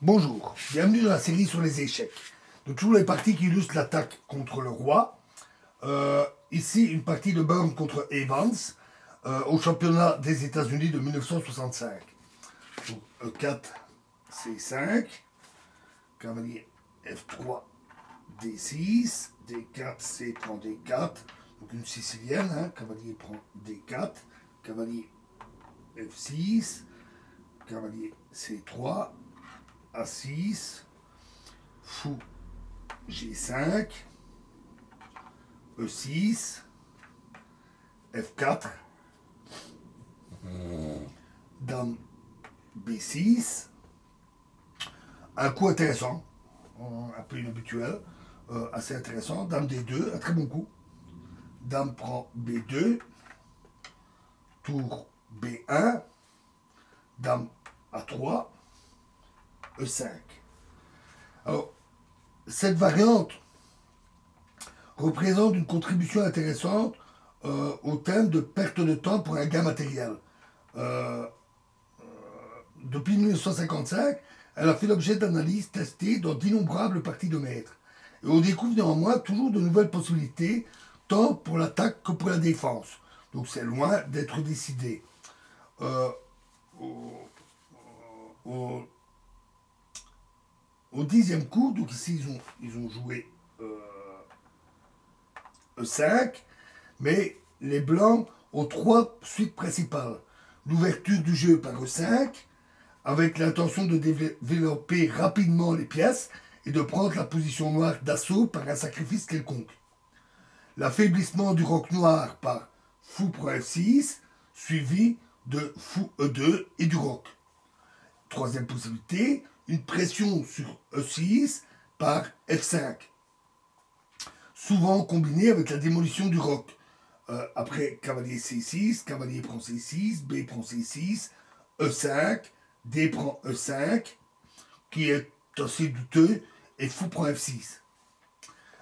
Bonjour, bienvenue dans la série sur les échecs. Donc toujours les parties qui illustrent l'attaque contre le roi. Ici, une partie de Burns contre Evans au championnat des États-Unis de 1965. Donc, E4, C5, cavalier F3, D6, D4, C prend D4, donc une sicilienne, hein, cavalier prend D4, cavalier F6, cavalier C3, A6, fou G5, E6, F4, dame B6, un coup intéressant, un peu inhabituel, assez intéressant, dame D2, un très bon coup, dame prend B2, tour B1, dame A3, E5. Alors, cette variante représente une contribution intéressante au thème de perte de temps pour un gain matériel. Euh, Depuis 1955, elle a fait l'objet d'analyses testées dans d'innombrables parties de maître. Et on découvre néanmoins toujours de nouvelles possibilités, tant pour l'attaque que pour la défense. Donc c'est loin d'être décidé. Euh, au, au, Au 10e coup, donc ici ils ont joué E5, mais les blancs ont trois suites principales. L'ouverture du jeu par E5, avec l'intention de développer rapidement les pièces et de prendre la position noire d'assaut par un sacrifice quelconque. L'affaiblissement du roc noir par fou pour F6, suivi de fou E2 et du roc. Troisième possibilité, une pression sur E6 par F5, souvent combinée avec la démolition du roc. Après cavalier C6, cavalier prend C6, B prend C6, E5, D prend E5, qui est assez douteux, et fou prend F6.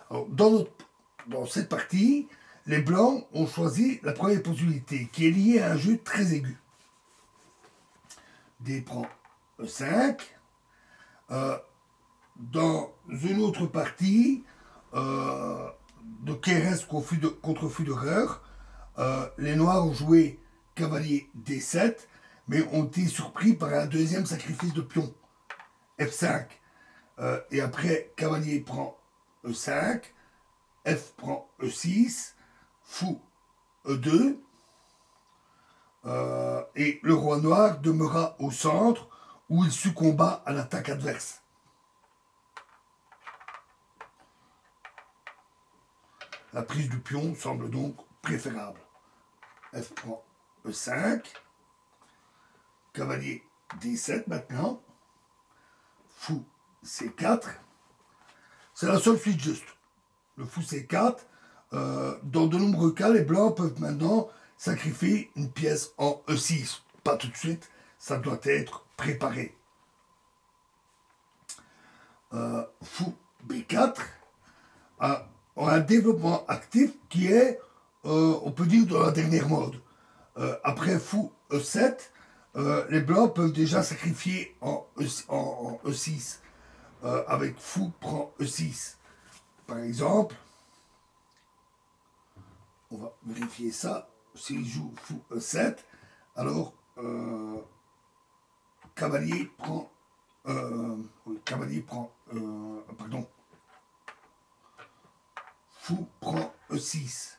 Alors, dans cette partie, les blancs ont choisi la première possibilité, qui est liée à un jeu très aigu. D prend E5. Dans une autre partie de Keres contre Federer, les Noirs ont joué cavalier D7, mais ont été surpris par un deuxième sacrifice de pion, F5. Et après, cavalier prend E5, F prend E6, fou E2, et le roi noir demeura au centre où il succomba à l'attaque adverse. La prise du pion semble donc préférable. F prend E5, cavalier D7 maintenant, fou C4. C'est la seule suite juste. Le fou C4, dans de nombreux cas, les blancs peuvent maintenant sacrifier une pièce en E6. Pas tout de suite, ça doit être préparé. Fou B4 a un développement actif qui est, on peut dire, dans la dernière mode. Après fou E7, les blancs peuvent déjà sacrifier en E6. Avec fou prend E6. Par exemple, on va vérifier ça. S'il joue fou E7, alors cavalier prend. Cavalier prend. Pardon. Fou prend E6.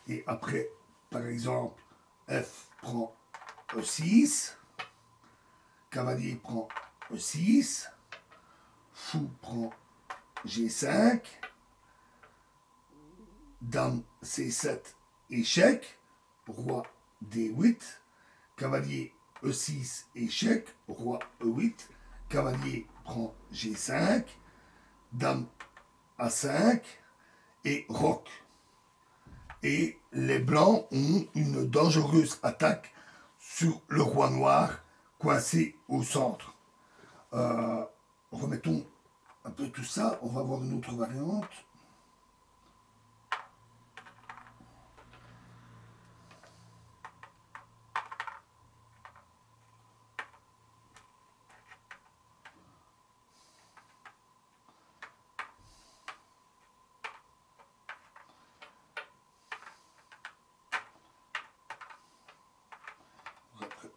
Et après, par exemple, F prend E6. Cavalier prend E6. Fou prend G5. Dame C7, échec. Roi D8. Cavalier E6, échec. Roi E8. Cavalier prend G5. Dame A5. Et roc. Et les blancs ont une dangereuse attaque sur le roi noir coincé au centre. Remettons un peu tout ça. On va voir une autre variante.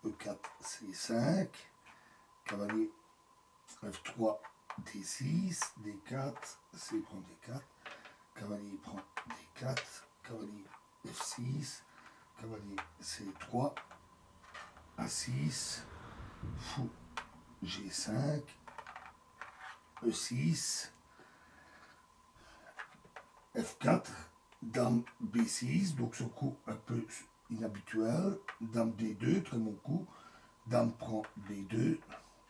E4, C5, cavalier F3, D6, D4, C prend D4, cavalier prend D4, cavalier F6, cavalier C3, A6, fou G5, E6, F4, dame B6, donc ce coup un peu inhabituel, dame D2, très bon coup, dame prend B2,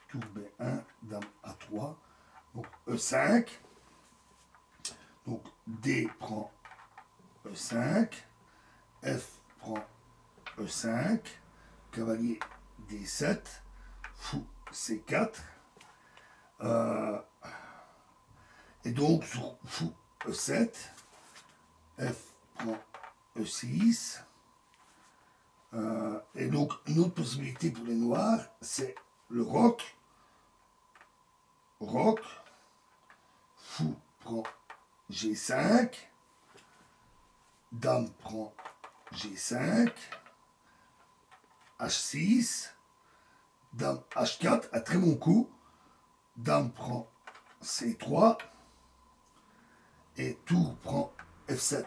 tour B1, dame A3, donc E5, donc D prend E5, F prend E5, cavalier D7, fou C4, et donc sur fou E7, F prend E6, et donc une autre possibilité pour les noirs, c'est le roc, fou prend G5, dame prend G5, H6, dame H4, un très bon coup, dame prend C3, et tour prend F7.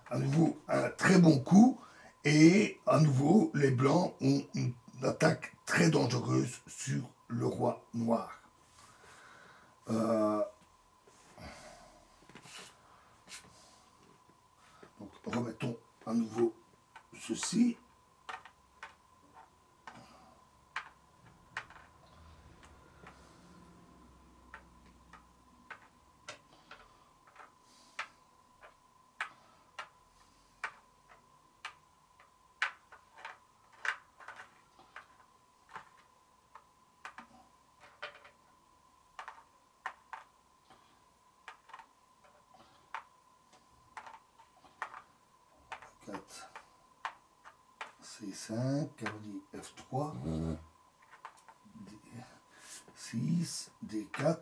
À nouveau, un très bon coup, et à nouveau, les blancs ont une attaque très dangereuse sur le roi noir. Donc, remettons à nouveau ceci. C5, cavalier F3, D6, D4,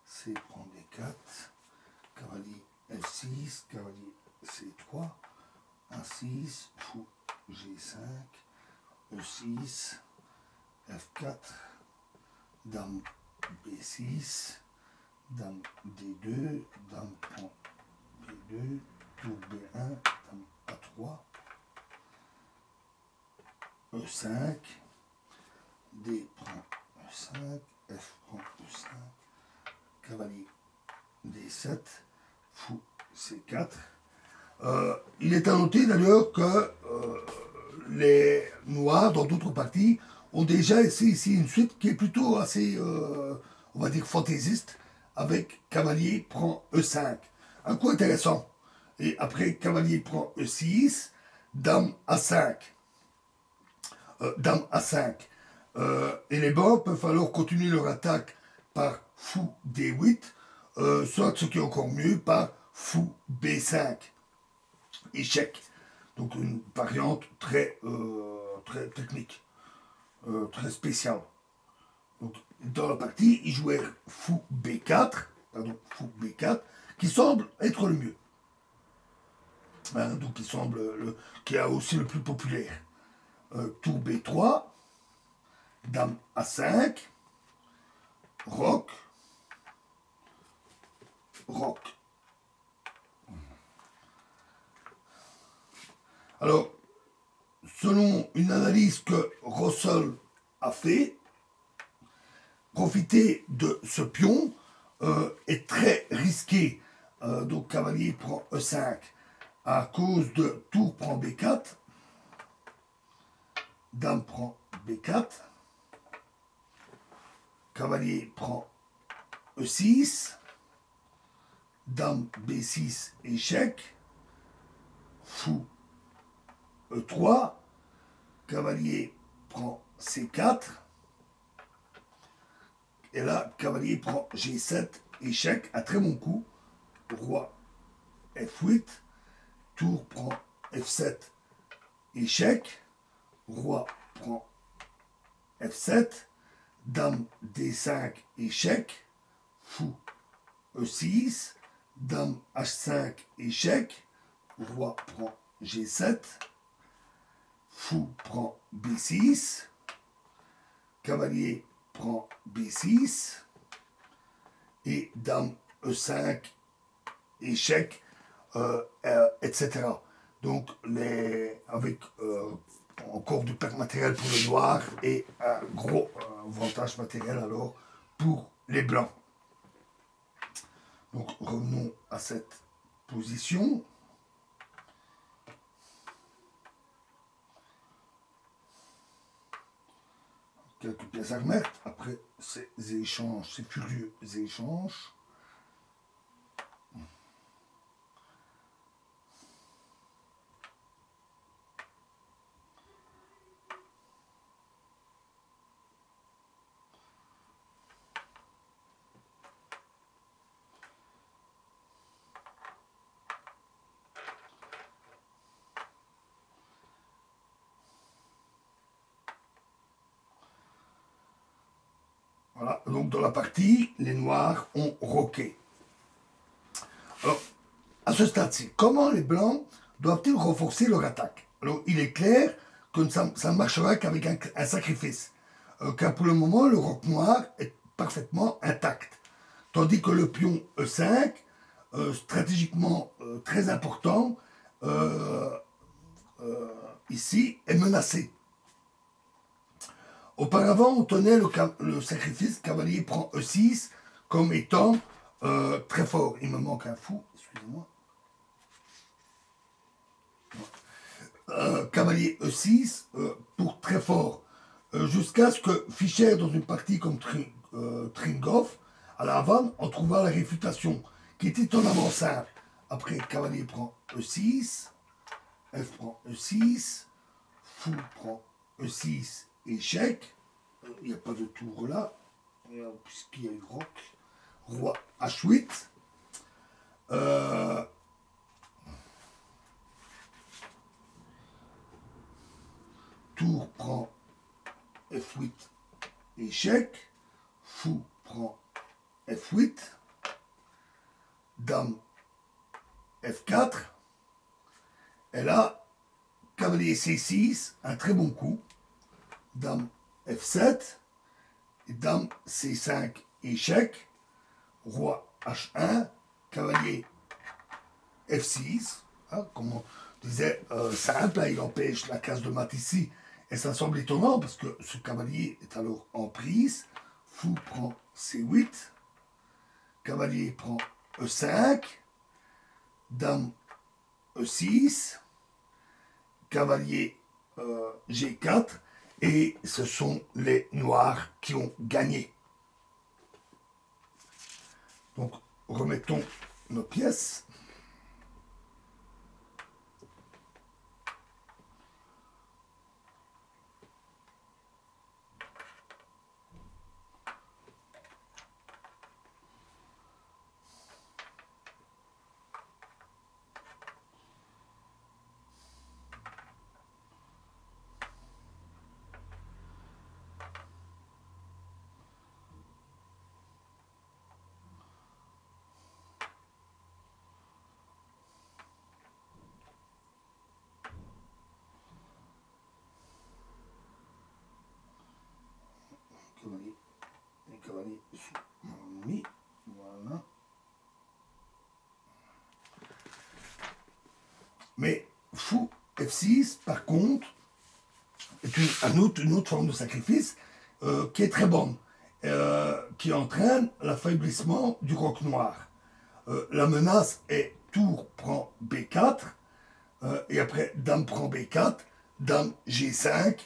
C prend D4, cavalier F6, cavalier C3, A6, fou G5, E6, F4, dame B6, dame D2, dame prend B2, tour B1, dame A3, E5, D prend E5, F prend E5, cavalier D7, fou C4. Il est à noter d'ailleurs que les noirs, dans d'autres parties, ont déjà essayé ici une suite qui est plutôt assez, on va dire, fantaisiste, avec cavalier prend E5. Un coup intéressant. Et après, cavalier prend E6, dame A5. Dame A5. Et les blancs peuvent alors continuer leur attaque par fou D8, soit ce qui est encore mieux, par fou B5. Échec. Donc une variante très technique, très spéciale. Donc, dans la partie, il jouait fou B4, qui semble être le mieux. Hein, donc qui semble qui est aussi le plus populaire. Tour B3, dame A5, roc. Alors, selon une analyse que Russell a fait, profiter de ce pion est très risqué. Donc cavalier prend E5 à cause de tour prend B4, dame prend B4, cavalier prend E6, dame B6 échec, fou E3, cavalier prend C4, et là, cavalier prend G7, échec, un très bon coup, roi F8, tour prend F7, échec, roi prend F7, dame D5, échec, fou E6, dame H5, échec, roi prend G7, fou prend B6, cavalier prend B6, et dame E5, échec, etc. Donc, avec encore du perte matériel pour le noir et un gros avantage matériel alors pour les blancs. Donc, revenons à cette position. Quelques pièces à remettre. Après ces échanges, ces furieux échanges. Voilà, donc dans la partie, les noirs ont roqué. Alors, à ce stade-ci, comment les blancs doivent-ils renforcer leur attaque? Alors, il est clair que ça ne marchera qu'avec un sacrifice. Car pour le moment, le roc noir est parfaitement intact. Tandis que le pion E5, stratégiquement très important, ici, est menacé. Auparavant, on tenait le sacrifice, cavalier prend E6, comme étant très fort. Il me manque un fou, excusez-moi. Cavalier E6 pour très fort. Jusqu'à ce que Fischer, dans une partie comme Tringoff, à la Havane, en trouva la réfutation, qui était étonnamment simple. Après, cavalier prend E6, F prend E6, fou prend E6, échec. Il n'y a pas de tour là, puisqu'il y a eu roc. Roi H8. Tour prend F8, échec. Fou prend F8. Dame F4. Et là, cavalier C6, un très bon coup. Dame F7. Et dame C5, échec. Roi H1. Cavalier F6. Hein, comme on disait, simple, là, il empêche la case de mat ici. Et ça semble étonnant parce que ce cavalier est alors en prise. Fou prend C8. Cavalier prend E5. Dame E6. Cavalier G4. Et ce sont les noirs qui ont gagné. Donc, remettons nos pièces. Les cavaliers sont mis. Voilà. Mais fou F6, par contre, est une autre forme de sacrifice qui est très bonne, qui entraîne l'affaiblissement du roc noir. La menace est tour prend B4, et après dame prend B4, dame G5,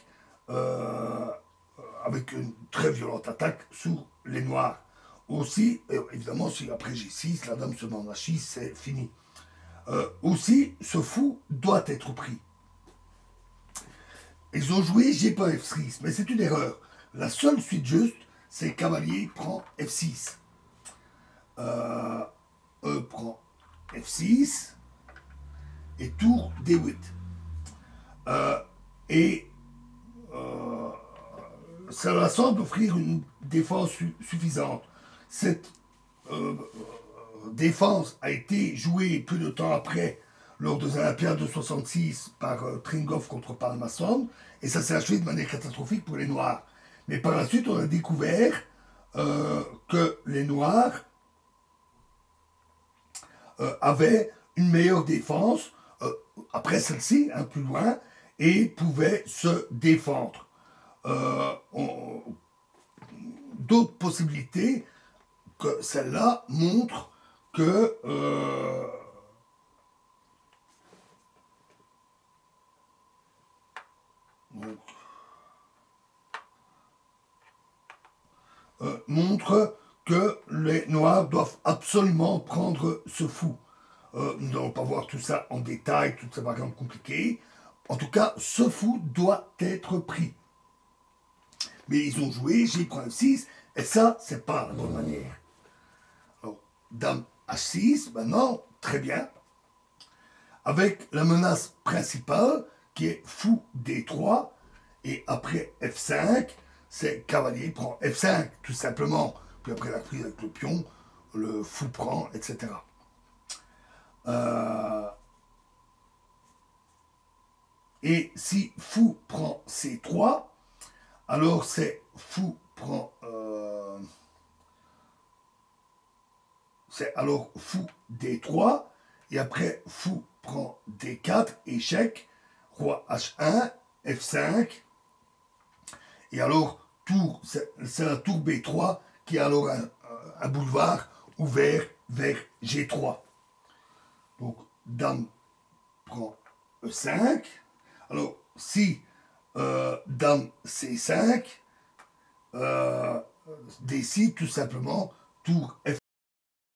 avec une très violente attaque sur les noirs. Aussi, évidemment, si après G6, la dame se met en H6, c'est fini. Aussi, ce fou doit être pris. Ils ont joué G pas F6, mais c'est une erreur. La seule suite juste, c'est cavalier prend F6. E prend F6 et tour D8. Et cela semble offrir une défense suffisante. Cette défense a été jouée peu de temps après lors des Olympiades de 66 par Tringov contre Palmason, et ça s'est achevé de manière catastrophique pour les Noirs. Mais par la suite, on a découvert que les Noirs avaient une meilleure défense après celle-ci, plus loin, et pouvaient se défendre. D'autres possibilités que celle-là montrent que montre que les Noirs doivent absolument prendre ce fou. Nous n'allons pas voir tout ça en détail, toutes ces variantes compliquées. En tout cas, ce fou doit être pris. Mais ils ont joué, G prend F6, et ça, c'est pas la bonne manière. Alors, Dame H6, maintenant, très bien. Avec la menace principale, qui est fou D3, et après F5, c'est cavalier prend F5, tout simplement. Puis après la prise avec le pion, le fou prend, etc. Et si fou prend C3, alors c'est fou prend... c'est alors fou D3, et après fou prend D4, échec, roi H1, F5, et alors tour, c'est la tour B3 qui a alors un boulevard ouvert vers G3. Donc dame prend E5. Alors si dame C5 décide tout simplement tour F5.